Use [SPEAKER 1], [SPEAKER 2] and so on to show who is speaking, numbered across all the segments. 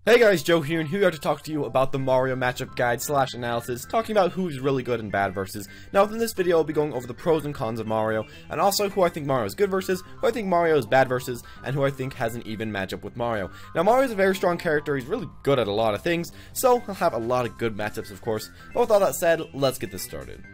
[SPEAKER 1] Hey guys, Joe here, and here we are to talk to you about the Mario matchup guide / analysis, talking about who's really good and bad versus. Now, within this video, I'll be going over the pros and cons of Mario, and also who I think Mario is good versus, who I think Mario is bad versus, and who I think has an even matchup with Mario. Now, Mario is a very strong character, he's really good at a lot of things, so he'll have a lot of good matchups, of course. But with all that said, let's get this started.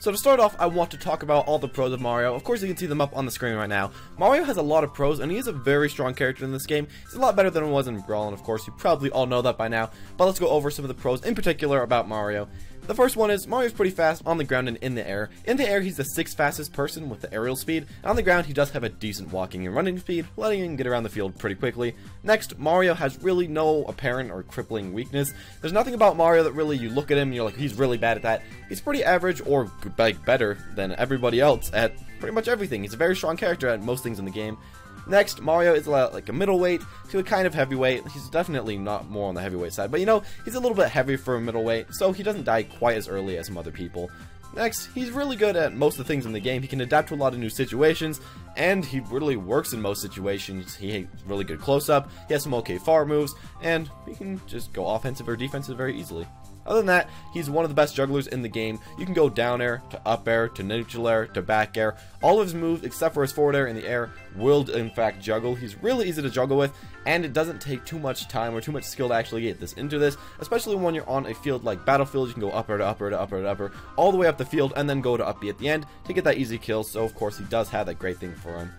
[SPEAKER 1] So to start off, I want to talk about all the pros of Mario. Of course, you can see them up on the screen right now. Mario has a lot of pros, and he is a very strong character in this game. He's a lot better than he was in Brawl, and of course, you probably all know that by now. But let's go over some of the pros in particular about Mario. The first one is, Mario's pretty fast on the ground and in the air. In the air, he's the 6th fastest person with the aerial speed, and on the ground, he does have a decent walking and running speed, letting him get around the field pretty quickly. Next, Mario has really no apparent or crippling weakness. There's nothing about Mario that really, you look at him and you're like, he's really bad at that. He's pretty average, or like better than everybody else at pretty much everything. He's a very strong character at most things in the game. Next, Mario is like a middleweight to a kind of heavyweight. He's definitely not more on the heavyweight side, but you know, he's a little bit heavy for a middleweight, so he doesn't die quite as early as some other people. Next, he's really good at most of the things in the game. He can adapt to a lot of new situations, and he really works in most situations. He has really good close-up, he has some okay far moves, and he can just go offensive or defensive very easily. Other than that, he's one of the best jugglers in the game. You can go down air, to up air, to neutral air, to back air. All of his moves, except for his forward air in the air, will in fact juggle. He's really easy to juggle with, and it doesn't take too much time or too much skill to actually get this into this, especially when you're on a field like Battlefield. You can go up air to up air to up air to up air, all the way up the field, and then go to up B at the end to get that easy kill, so of course he does have that great thing for him.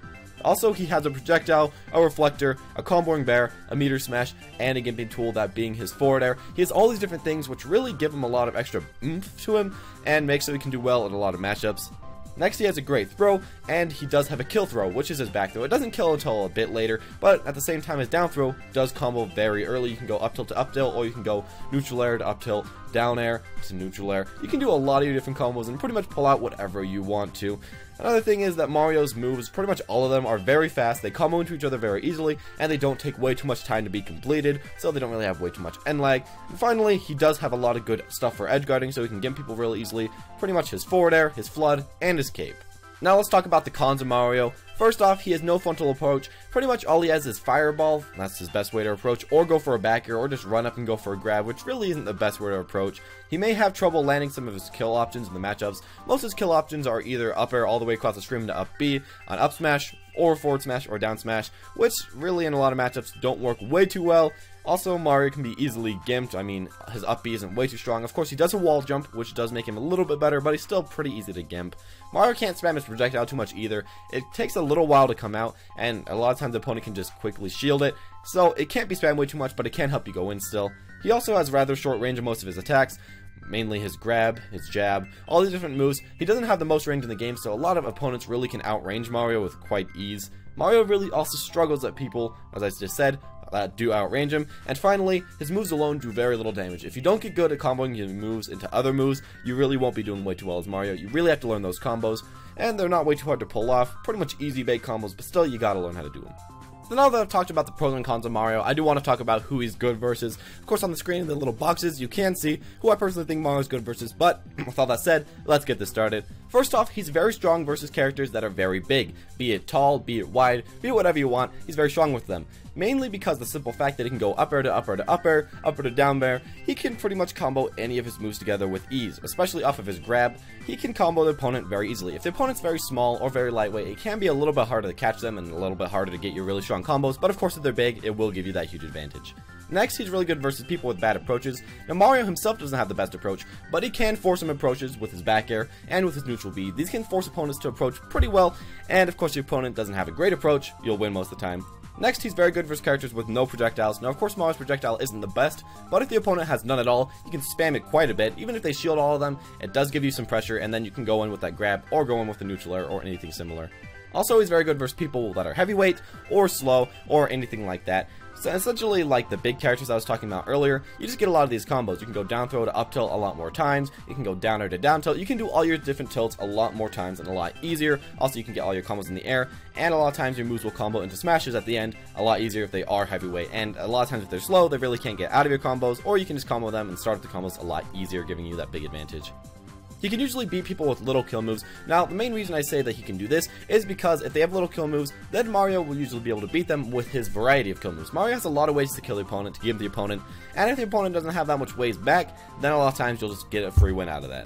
[SPEAKER 1] Also, he has a projectile, a reflector, a comboing bear, a meter smash, and a gimping tool, that being his forward air. He has all these different things which really give him a lot of extra oomph to him and makes so he can do well in a lot of matchups. Next, he has a great throw, and he does have a kill throw, which is his back throw. It doesn't kill until a bit later, but at the same time, his down throw does combo very early. You can go up tilt to up tilt, or you can go neutral air to up tilt, down air to neutral air. You can do a lot of your different combos and pretty much pull out whatever you want to. Another thing is that Mario's moves, pretty much all of them, are very fast. They combo into each other very easily, and they don't take way too much time to be completed, so they don't really have way too much end lag. And finally, he does have a lot of good stuff for edge guarding, so he can gimp people really easily. Pretty much his forward air, his flood, and his cape. Now let's talk about the cons of Mario. First off, he has no frontal approach. Pretty much all he has is Fireball, that's his best way to approach, or go for a back air, or just run up and go for a grab, which really isn't the best way to approach. He may have trouble landing some of his kill options in the matchups. Most of his kill options are either up air all the way across the screen to up B, on up smash, or forward smash, or down smash, which really in a lot of matchups don't work way too well. Also, Mario can be easily gimped. I mean, his up B isn't way too strong. Of course, he does a wall jump, which does make him a little bit better, but he's still pretty easy to gimp. Mario can't spam his projectile too much either. It takes a little while to come out, and a lot of times the opponent can just quickly shield it. So it can't be spammed way too much, but it can help you go in still. He also has rather short range of most of his attacks, mainly his grab, his jab, all these different moves. He doesn't have the most range in the game, so a lot of opponents really can outrange Mario with quite ease. Mario really also struggles at people, as I just said, that do outrange him. And finally, his moves alone do very little damage. If you don't get good at comboing your moves into other moves, you really won't be doing way too well as Mario. You really have to learn those combos, and they're not way too hard to pull off. Pretty much easy bait combos, but still you gotta learn how to do them. So now that I've talked about the pros and cons of Mario, I do want to talk about who he's good versus. Of course, on the screen in the little boxes, you can see who I personally think Mario is good versus, but with all that said, let's get this started. First off, he's very strong versus characters that are very big. Be it tall, be it wide, be it whatever you want, he's very strong with them. Mainly because the simple fact that he can go up air to up air to up air, up air to down air, he can pretty much combo any of his moves together with ease, especially off of his grab. He can combo the opponent very easily. If the opponent's very small or very lightweight, it can be a little bit harder to catch them and a little bit harder to get your really strong combos, but of course if they're big, it will give you that huge advantage. Next, he's really good versus people with bad approaches. Now, Mario himself doesn't have the best approach, but he can force some approaches with his back air and with his neutral B. These can force opponents to approach pretty well, and of course your opponent doesn't have a great approach, you'll win most of the time. Next, he's very good versus characters with no projectiles. Now, of course, Mario's projectile isn't the best, but if the opponent has none at all, you can spam it quite a bit. Even if they shield all of them, it does give you some pressure, and then you can go in with that grab, or go in with the neutral air, or anything similar. Also, he's very good versus people that are heavyweight, or slow, or anything like that. So essentially, like the big characters I was talking about earlier, you just get a lot of these combos. You can go down throw to up tilt a lot more times. You can go down air to down tilt. You can do all your different tilts a lot more times and a lot easier. Also, you can get all your combos in the air, and a lot of times your moves will combo into smashes at the end a lot easier if they are heavyweight. And a lot of times if they're slow, they really can't get out of your combos, or you can just combo them and start up the combos a lot easier, giving you that big advantage. he can usually beat people with little kill moves. Now, the main reason I say that he can do this is because if they have little kill moves, then Mario will usually be able to beat them with his variety of kill moves. Mario has a lot of ways to kill the opponent, to give the opponent, and if the opponent doesn't have that much ways back, then a lot of times you'll just get a free win out of that.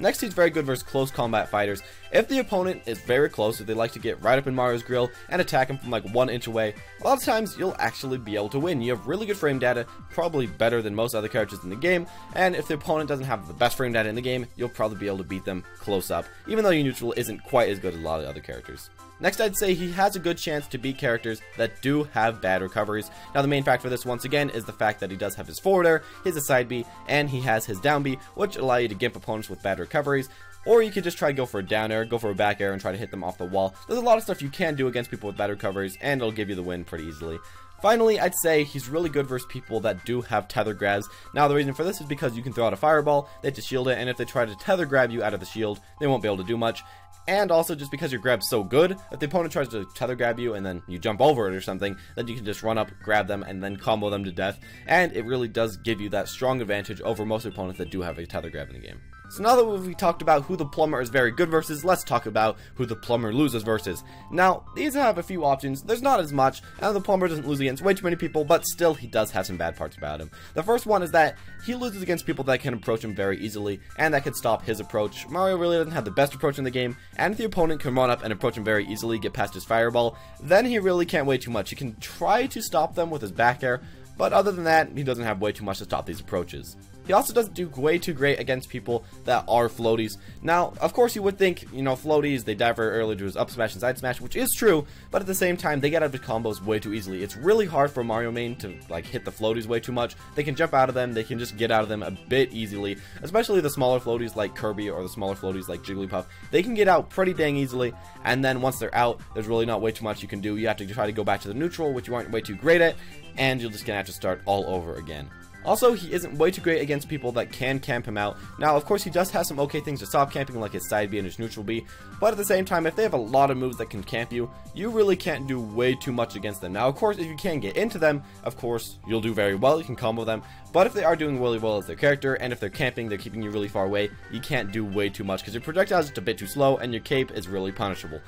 [SPEAKER 1] Next, he's very good versus close combat fighters. If the opponent is very close, if they like to get right up in Mario's grill and attack him from like 1 inch away, a lot of times you'll actually be able to win. You have really good frame data, probably better than most other characters in the game, and if the opponent doesn't have the best frame data in the game, you'll probably be able to beat them close up, even though your neutral isn't quite as good as a lot of other characters. Next, I'd say he has a good chance to beat characters that do have bad recoveries. Now, the main factor for this, once again, is the fact that he does have his forward air, his side B, and he has his down B, which allow you to gimp opponents with bad recoveries. Or you could just try to go for a down air, go for a back air, and try to hit them off the wall. There's a lot of stuff you can do against people with bad recoveries, and it'll give you the win pretty easily. Finally, I'd say he's really good versus people that do have tether grabs. Now, the reason for this is because you can throw out a fireball, they have to shield it, and if they try to tether grab you out of the shield, they won't be able to do much. And also, just because your grab's so good, if the opponent tries to tether grab you and then you jump over it or something, then you can just run up, grab them, and then combo them to death. And it really does give you that strong advantage over most opponents that do have a tether grab in the game. So now that we've talked about who the plumber is very good versus, let's talk about who the plumber loses versus. Now, these have a few options. There's not as much, and the plumber doesn't lose against way too many people, but still he does have some bad parts about him. The first one is that he loses against people that can approach him very easily, and that can stop his approach. Mario really doesn't have the best approach in the game, and if the opponent can run up and approach him very easily, get past his fireball, then he really can't wait too much. He can try to stop them with his back air, but other than that, he doesn't have way too much to stop these approaches. He also doesn't do way too great against people that are floaties. Now, of course, you would think, you know, floaties, they die very early to his up smash and side smash, which is true, but at the same time, they get out of combos way too easily. It's really hard for Mario main to, like, hit the floaties way too much. They can jump out of them, they can just get out of them a bit easily, especially the smaller floaties like Kirby or the smaller floaties like Jigglypuff. They can get out pretty dang easily, and then once they're out, there's really not way too much you can do. You have to try to go back to the neutral, which you aren't way too great at, and you're just gonna have to start all over again. Also, he isn't way too great against people that can camp him out. Now, of course, he does have some okay things to stop camping, like his side B and his neutral B, but at the same time, if they have a lot of moves that can camp you, you really can't do way too much against them. Now, of course, if you can get into them, of course, you'll do very well, you can combo them, but if they are doing really well as their character, and if they're camping, they're keeping you really far away, you can't do way too much, because your projectile is just a bit too slow, and your cape is really punishable.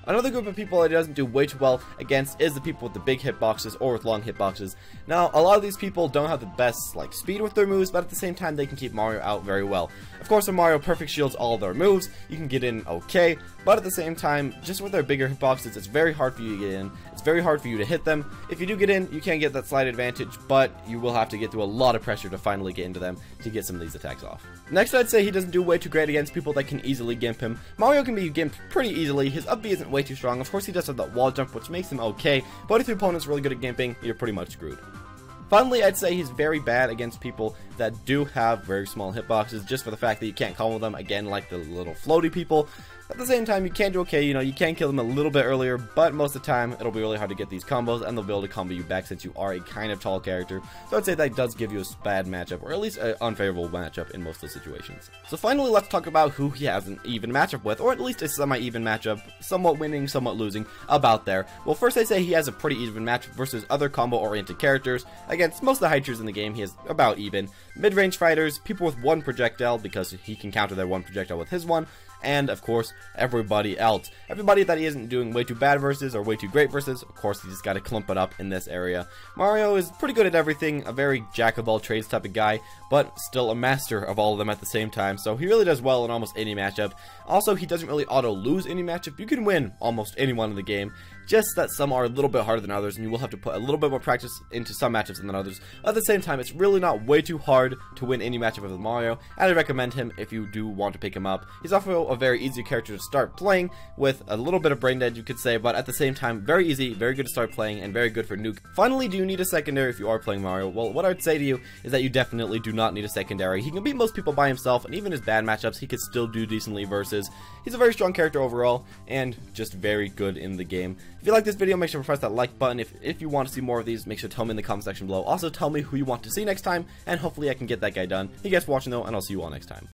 [SPEAKER 1] Another group of people that he doesn't do way too well against is the people with the big hitboxes or with long hitboxes. Now, a lot of these people don't have the best like speed with their moves, but at the same time they can keep Mario out very well. Of course, when Mario perfect shields all their moves, you can get in okay, but at the same time, just with their bigger hitboxes, it's very hard for you to get in. It's very hard for you to hit them. If you do get in, you can get that slight advantage, but you will have to get through a lot of pressure to finally get into them to get some of these attacks off. Next, I'd say he doesn't do way too great against people that can easily gimp him. Mario can be gimped pretty easily. His up B isn't way too strong. Of course, he does have that wall jump, which makes him okay, but if your opponent's really good at gimping, you're pretty much screwed. Finally, I'd say he's very bad against people that do have very small hitboxes, just for the fact that you can't combo them, again, like the little floaty people. At the same time, you can do okay, you know, you can kill them a little bit earlier, but most of the time, it'll be really hard to get these combos, and they'll be able to combo you back since you are a kind of tall character. So I'd say that does give you a bad matchup, or at least an unfavorable matchup in most of the situations. So finally, let's talk about who he has an even matchup with, or at least a semi-even matchup, somewhat winning, somewhat losing, about there. Well, first I'd say he has a pretty even matchup versus other combo-oriented characters. Against most of the high tiers in the game, he is about even. Mid-range fighters, people with one projectile, because he can counter their one projectile with his one, and of course, everybody else. Everybody that he isn't doing way too bad versus or way too great versus, of course, he's just got to clump it up in this area. Mario is pretty good at everything, a very jack-of-all-trades type of guy, but still a master of all of them at the same time, so he really does well in almost any matchup. Also, he doesn't really auto-lose any matchup. You can win almost any one in the game, just that some are a little bit harder than others, and you will have to put a little bit more practice into some matchups than others. At the same time, it's really not way too hard to win any matchup with Mario, and I recommend him if you do want to pick him up. He's also a very easy character to start playing, with a little bit of brain dead, you could say, but at the same time, very easy, very good to start playing, and very good for nuke. Finally, do you need a secondary if you are playing Mario? Well, what I would say to you is that you definitely do not need a secondary. He can beat most people by himself, and even his bad matchups, he could still do decently versus. He's a very strong character overall, and just very good in the game. If you like this video, make sure to press that like button. If you want to see more of these, make sure to tell me in the comment section below. Also, tell me who you want to see next time, and hopefully I can get that guy done. Thank you guys for watching, though, and I'll see you all next time.